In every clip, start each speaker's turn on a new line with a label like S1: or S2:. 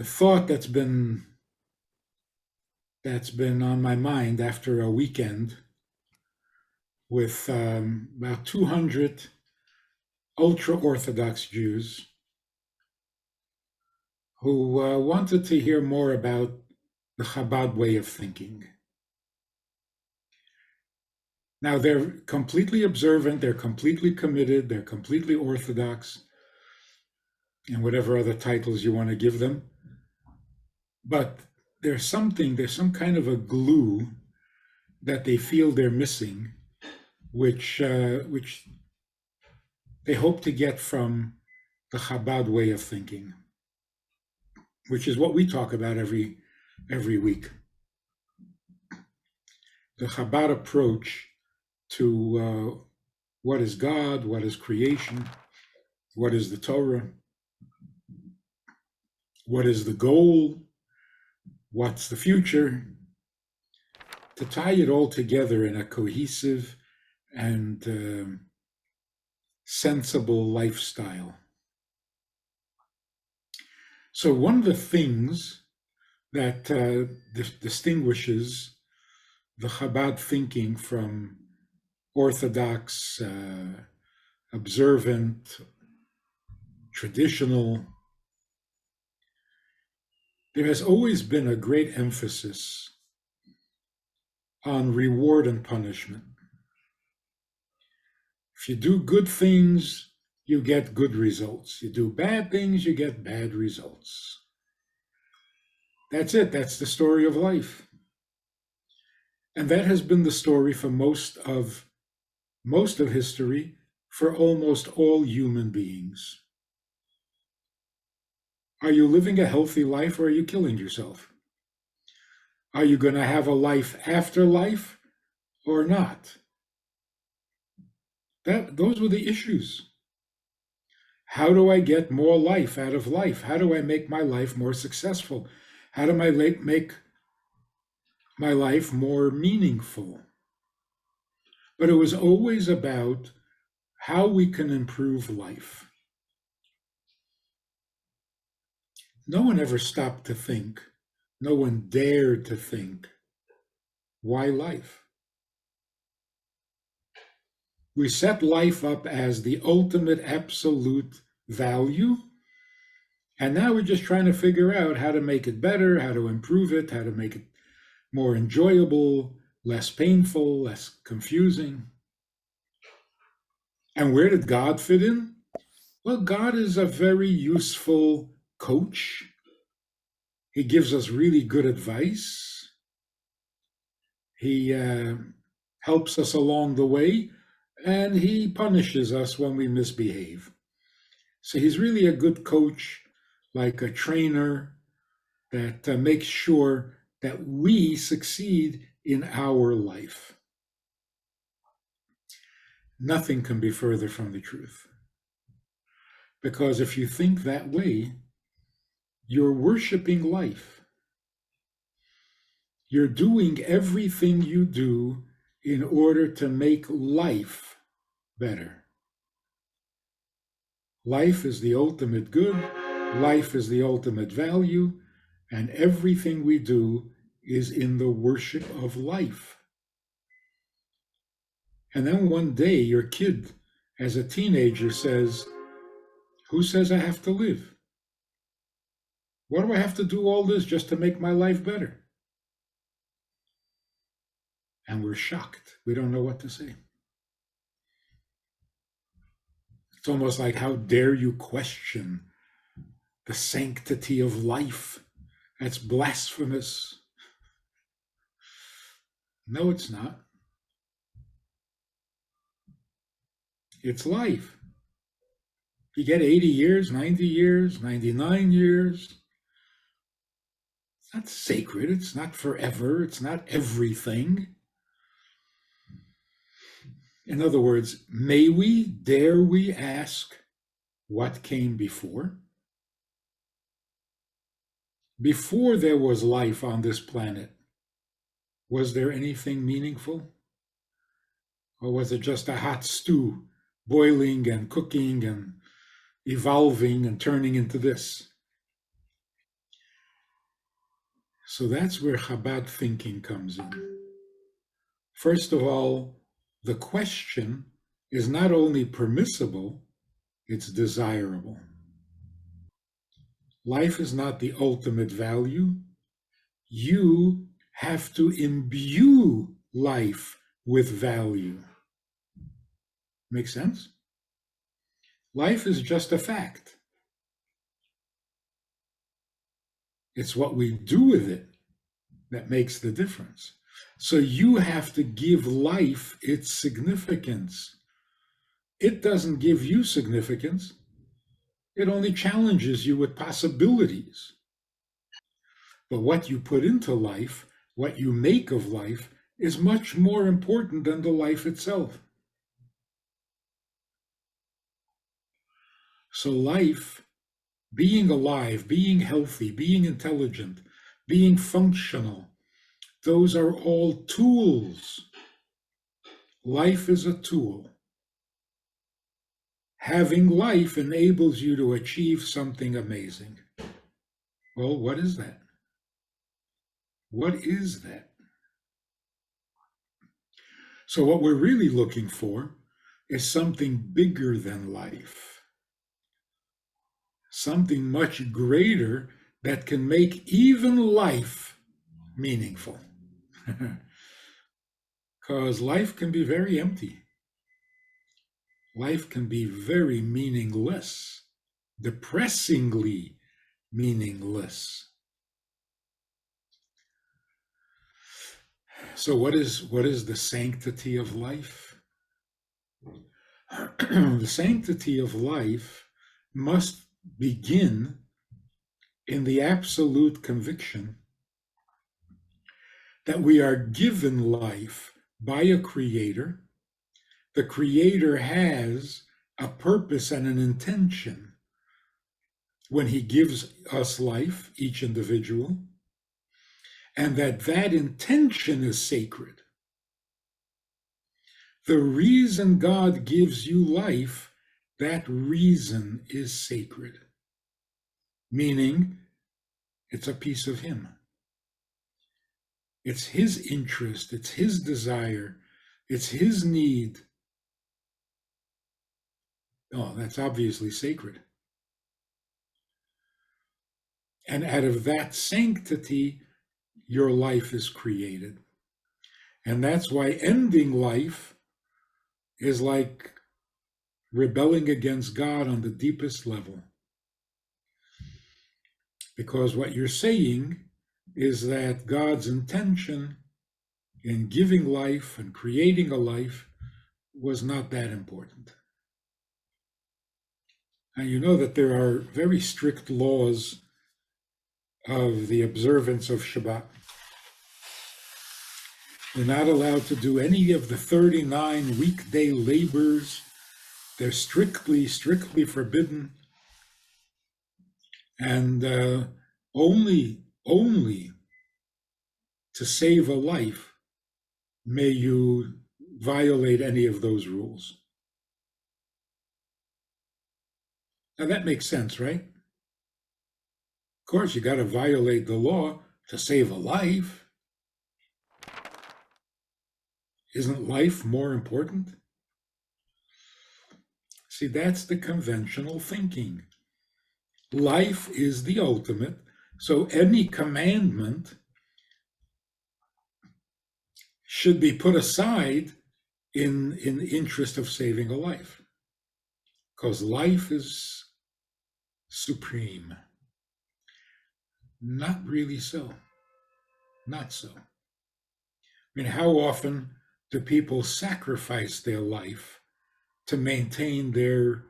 S1: thought that's been on my mind after a weekend with about 200 ultra-Orthodox Jews who wanted to hear more about the Chabad way of thinking. Now, they're completely observant, they're completely committed, they're completely Orthodox, and whatever other titles you want to give them. But there's some kind of a glue that they feel they're missing, which they hope to get from the Chabad way of thinking, which is what we talk about every week. The Chabad approach to what is God, what is creation, what is the Torah, what is the goal, what's the future, to tie it all together in a cohesive and sensible lifestyle. So one of the things that distinguishes the Chabad thinking from orthodox, observant, traditional, there has always been a great emphasis on reward and punishment. If you do good things, you get good results. You do bad things, you get bad results. That's it. That's the story of life. And that has been the story for most of history for almost all human beings. Are you living a healthy life or are you killing yourself? Are you going to have a life after life or not? Those were the issues. How do I get more life out of life? How do I make my life more successful? How do I make my life more meaningful? But it was always about how we can improve life. No one ever stopped to think. No one dared to think, why life? We set life up as the ultimate absolute value, and now we're just trying to figure out how to make it better, how to improve it, how to make it more enjoyable, less painful, less confusing. And where did God fit in? Well, God is a very useful coach. He gives us really good advice. He helps us along the way, and he punishes us when we misbehave. So he's really a good coach, like a trainer that makes sure that we succeed in our life. Nothing can be further from the truth. Because if you think that way, you're worshiping life. You're doing everything you do in order to make life better. Life is the ultimate good, life is the ultimate value, and everything we do is in the worship of life. And then one day your kid, as a teenager, says, who says I have to live? Why do I have to do all this just to make my life better? And we're shocked. We don't know what to say. It's almost like, how dare you question the sanctity of life? That's blasphemous. No, it's not. It's life. You get 80 years, 90 years, 99 years. It's not sacred. It's not forever. It's not everything. In other words, dare we ask what came before? Before there was life on this planet, was there anything meaningful? Or was it just a hot stew, boiling and cooking and evolving and turning into this? So that's where Chabad thinking comes in. First of all, the question is not only permissible, it's desirable. Life is not the ultimate value. You have to imbue life with value. Make sense? Life is just a fact. It's what we do with it that makes the difference. So you have to give life its significance. It doesn't give you significance. It only challenges you with possibilities. But what you put into life, what you make of life, is much more important than the life itself. So life, being alive, being healthy, being intelligent, being functional, those are all tools. Life is a tool. Having life enables you to achieve something amazing. Well, what is that? What is that? So what we're really looking for is something bigger than life, something much greater that can make even life meaningful. Because life can be very empty. Life can be very meaningless, depressingly meaningless. So what is the sanctity of life? The sanctity of life must begin in the absolute conviction that we are given life by a creator. The creator has a purpose and an intention when he gives us life, each individual, and that intention is sacred. The reason God gives you life, that reason is sacred, meaning it's a piece of him. It's his interest, it's his desire, it's his need. Oh, that's obviously sacred. And out of that sanctity, your life is created. And that's why ending life is like rebelling against God on the deepest level. Because what you're saying is that God's intention in giving life and creating a life was not that important. And you know that there are very strict laws of the observance of Shabbat. We're not allowed to do any of the 39 weekday labors. They're strictly forbidden. And only to save a life may you violate any of those rules. Now that makes sense, right? Of course, you got to violate the law to save a life. Isn't life more important? See, that's the conventional thinking. Life is the ultimate, so any commandment should be put aside in the interest of saving a life, because life is supreme. Not really so. Not so. I mean, how often do people sacrifice their life to maintain their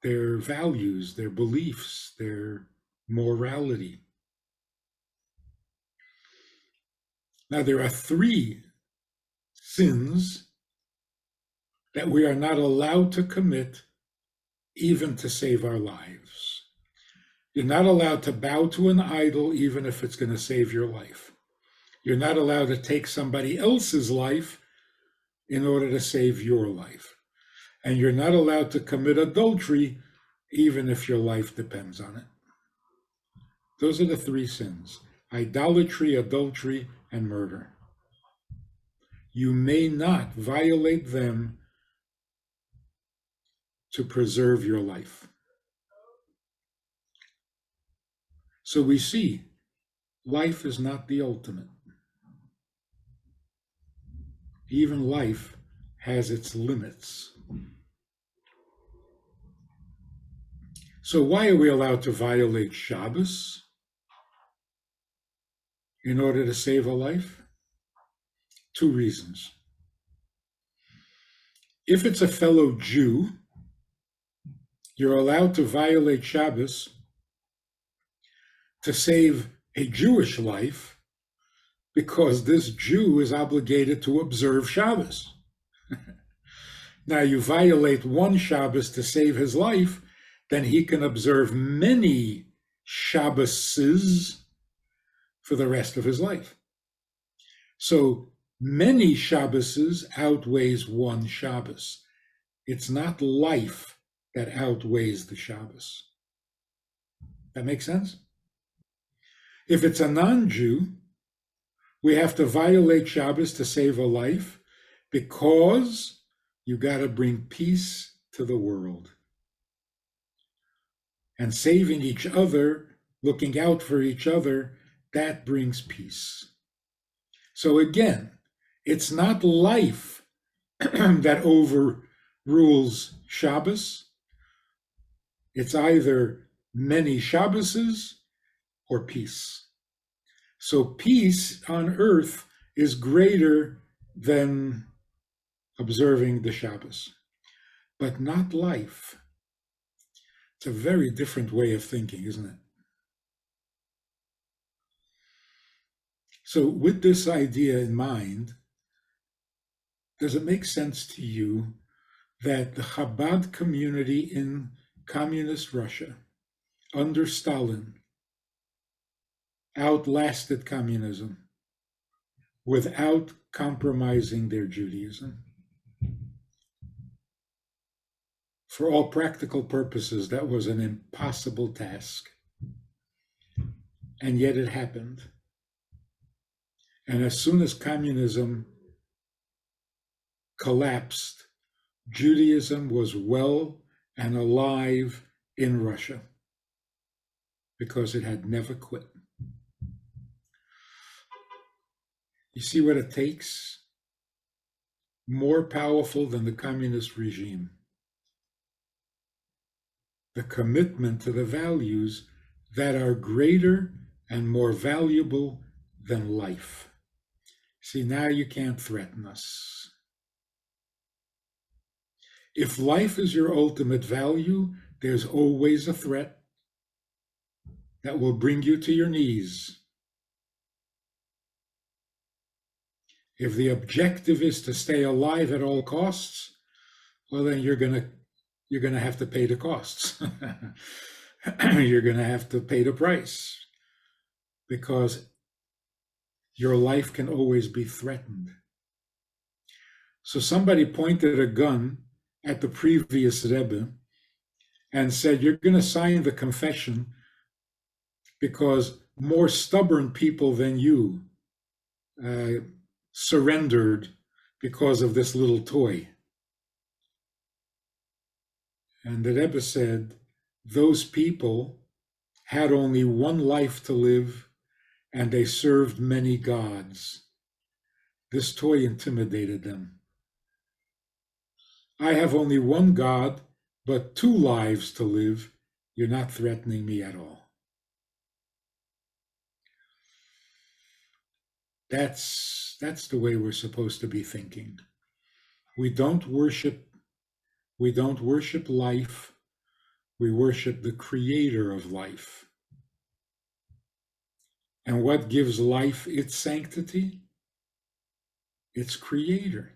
S1: values, their beliefs, their morality? Now, there are 3 sins that we are not allowed to commit even to save our lives. You're not allowed to bow to an idol even if it's going to save your life. You're not allowed to take somebody else's life in order to save your life. And you're not allowed to commit adultery even if your life depends on it. Those are the 3 sins. idolatry, adultery, and murder. You may not violate them to preserve your life. So we see life is not the ultimate. Even life has its limits. So why are we allowed to violate Shabbos in order to save a life? 2 reasons. If it's a fellow Jew, you're allowed to violate Shabbos to save a Jewish life because this Jew is obligated to observe Shabbos. Now, you violate one Shabbos to save his life, then he can observe many Shabboses for the rest of his life. So many Shabboses outweighs one Shabbos. It's not life that outweighs the Shabbos. That makes sense? If it's a non-Jew, we have to violate Shabbos to save a life because you got to bring peace to the world. And saving each other, looking out for each other, that brings peace. So again, it's not life that overrules Shabbos. It's either many Shabboses or peace. So peace on earth is greater than observing the Shabbos, but not life. It's a very different way of thinking, isn't it? So with this idea in mind, does it make sense to you that the Chabad community in communist Russia under Stalin outlasted communism without compromising their Judaism? For all practical purposes, that was an impossible task. And yet it happened. And as soon as communism collapsed, Judaism was well and alive in Russia because it had never quit. You see what it takes? More powerful than the communist regime. The commitment to the values that are greater and more valuable than life. See, now you can't threaten us. If life is your ultimate value, there's always a threat that will bring you to your knees. If the objective is to stay alive at all costs, well, then you're going to have to pay the costs. You're going to have to pay the price because your life can always be threatened. So somebody pointed a gun at the previous Rebbe and said, you're going to sign the confession because more stubborn people than you surrendered because of this little toy. And the Rebbe said, those people had only one life to live and they served many gods. This toy intimidated them. I have only one God, but 2 lives to live. You're not threatening me at all. That's the way we're supposed to be thinking. We don't worship life. We worship the creator of life. And what gives life its sanctity? Its creator.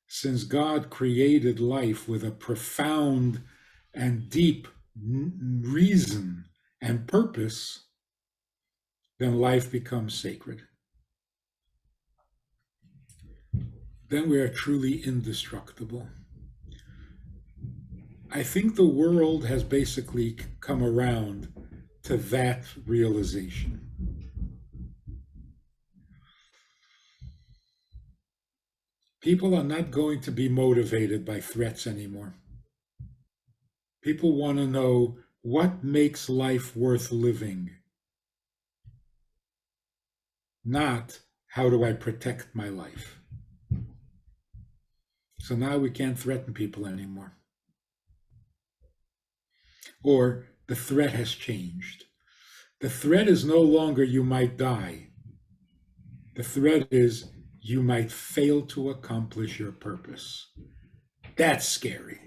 S1: Since God created life with a profound and deep reason and purpose, then life becomes sacred. Then we are truly indestructible. I think the world has basically come around to that realization. People are not going to be motivated by threats anymore. People want to know what makes life worth living, not how do I protect my life. So now we can't threaten people anymore. Or the threat has changed. The threat is no longer you might die. The threat is you might fail to accomplish your purpose. That's scary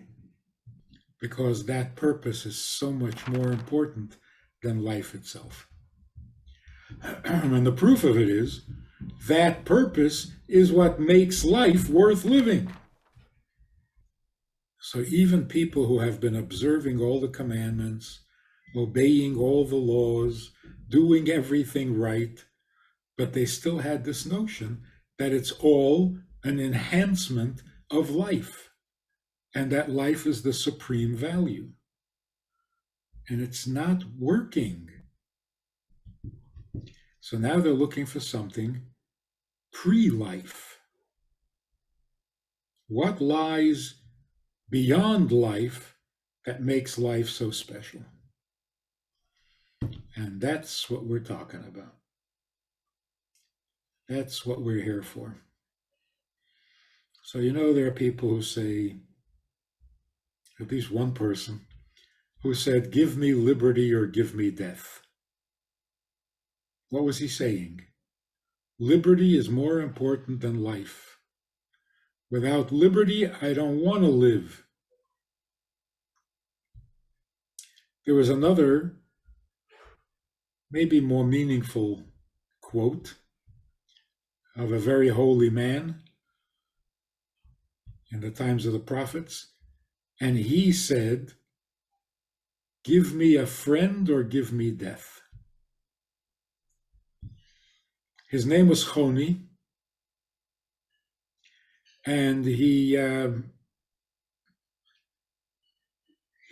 S1: because that purpose is so much more important than life itself. And the proof of it is that purpose is what makes life worth living. So even people who have been observing all the commandments, obeying all the laws, doing everything right, but they still had this notion that it's all an enhancement of life and that life is the supreme value. And it's not working. So now they're looking for something pre-life. What lies beyond life that makes life so special? And that's what we're talking about. That's what we're here for. So, there are people who say, at least one person, who said, give me liberty or give me death. What was he saying? Liberty is more important than life. Without liberty, I don't want to live. There was another, maybe more meaningful quote of a very holy man in the times of the prophets, and he said, give me a friend or give me death. His name was Choni, and he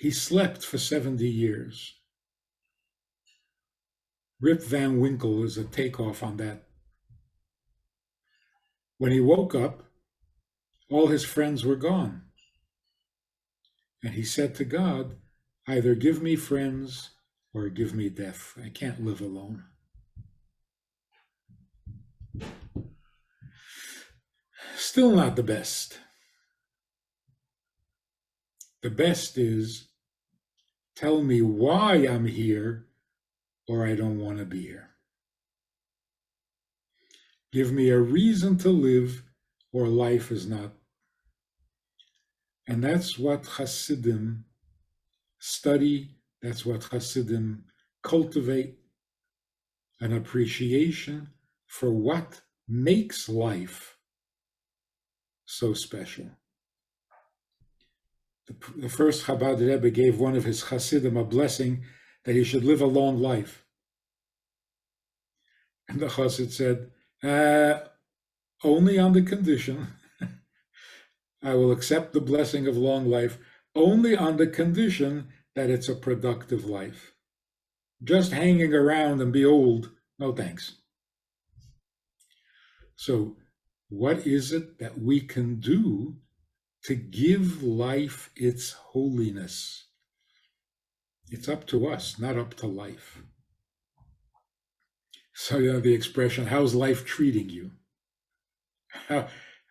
S1: slept for 70 years. Rip Van Winkle is a takeoff on that. When he woke up, all his friends were gone. And he said to God, either give me friends or give me death. I can't live alone. Still not the best. The best is, tell me why I'm here or I don't want to be here. Give me a reason to live or life is not. And that's what Hasidim study. That's what Hasidim cultivate, an appreciation for what makes life so special. The first Chabad Rebbe gave one of his Hasidim a blessing that he should live a long life. And the Chassid said, only on the condition, I will accept the blessing of long life, only on the condition that it's a productive life. Just hanging around and be old, no thanks. So what is it that we can do to give life its holiness? It's up to us, not up to life. So the expression, how's life treating you?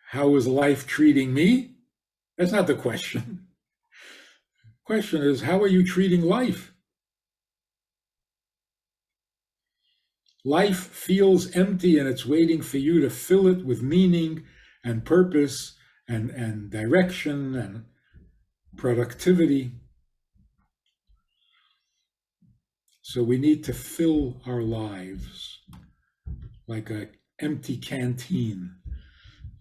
S1: How is life treating me? That's not the question. The question is, how are you treating life? Life feels empty and it's waiting for you to fill it with meaning and purpose and direction and productivity. So we need to fill our lives like an empty canteen.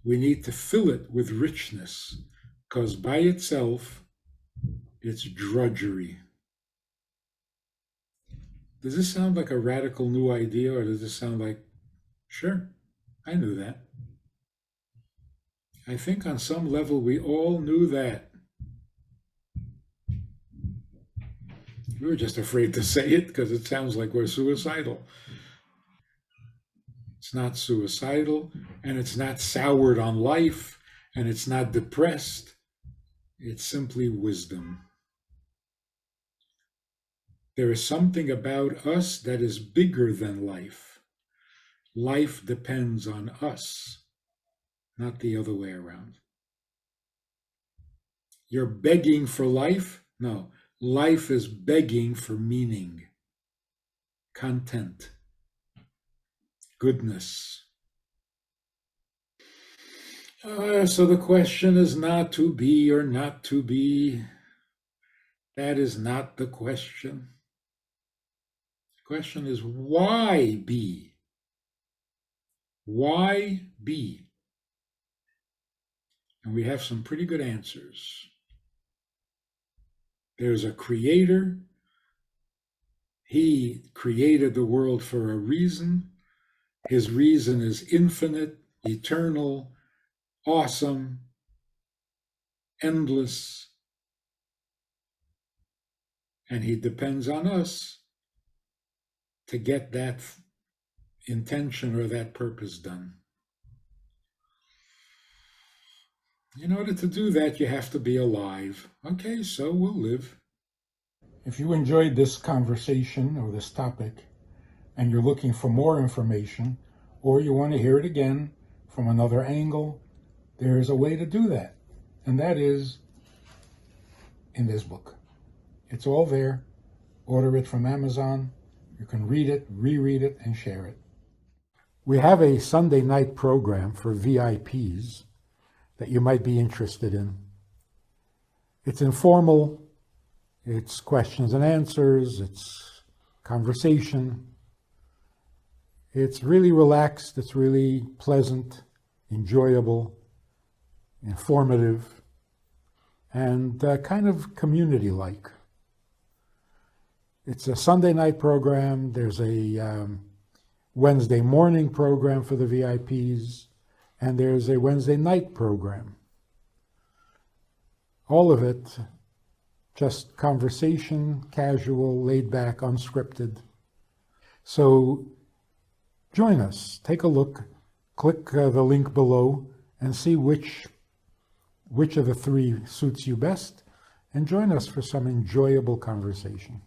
S1: We need to fill it with richness, because by itself, it's drudgery. Does this sound like a radical new idea, or does this sound like, sure, I knew that? I think on some level we all knew that. We were just afraid to say it because it sounds like we're suicidal. It's not suicidal, and it's not soured on life, And it's not depressed, it's simply wisdom. There is something about us that is bigger than life. Life depends on us, not the other way around. You're begging for life? No, life is begging for meaning, content, goodness. So the question is not to be or not to be. That is not the question. The question is why be? Why be? And we have some pretty good answers. There's a creator. He created the world for a reason. His reason is infinite, eternal, awesome, endless. And he depends on us to get that intention or that purpose done. In order to do that, you have to be alive. Okay, so we'll live. If you enjoyed this conversation or this topic, and you're looking for more information, or you want to hear it again from another angle, there is a way to do that. And that is in this book. It's all there. Order it from Amazon. You can read it, reread it, and share it. We have a Sunday night program for VIPs that you might be interested in. It's informal, it's questions and answers, it's conversation. It's really relaxed, it's really pleasant, enjoyable, informative, and kind of community-like. It's a Sunday night program. There's a Wednesday morning program for the VIPs, and there's a Wednesday night program. All of it just conversation, casual, laid back, unscripted. So join us, take a look, click the link below and see which of the three suits you best, and join us for some enjoyable conversation.